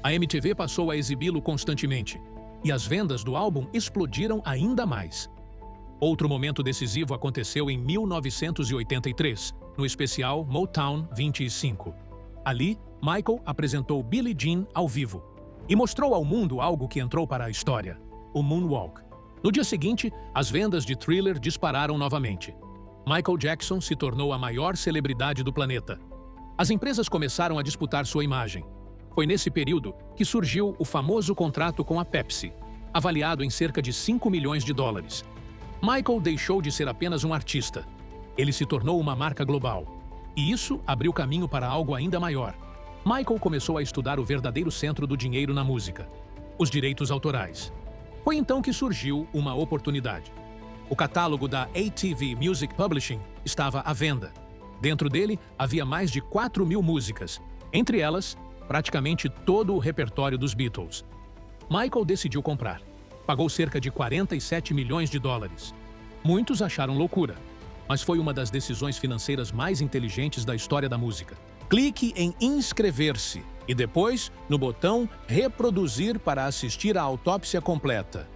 A MTV passou a exibi-lo constantemente, e as vendas do álbum explodiram ainda mais. Outro momento decisivo aconteceu em 1983, no especial Motown 25. Ali, Michael apresentou Billie Jean ao vivo e mostrou ao mundo algo que entrou para a história: o Moonwalk. No dia seguinte, as vendas de Thriller dispararam novamente. Michael Jackson se tornou a maior celebridade do planeta. As empresas começaram a disputar sua imagem. Foi nesse período que surgiu o famoso contrato com a Pepsi, avaliado em cerca de 5 milhões de dólares. Michael deixou de ser apenas um artista. Ele se tornou uma marca global. E isso abriu caminho para algo ainda maior. Michael começou a estudar o verdadeiro centro do dinheiro na música: os direitos autorais. Foi então que surgiu uma oportunidade. O catálogo da ATV Music Publishing estava à venda. Dentro dele havia mais de 4.000 músicas, entre elas, praticamente todo o repertório dos Beatles. Michael decidiu comprar. Pagou cerca de 47 milhões de dólares. Muitos acharam loucura, mas foi uma das decisões financeiras mais inteligentes da história da música. Clique em inscrever-se e depois no botão reproduzir para assistir à autópsia completa.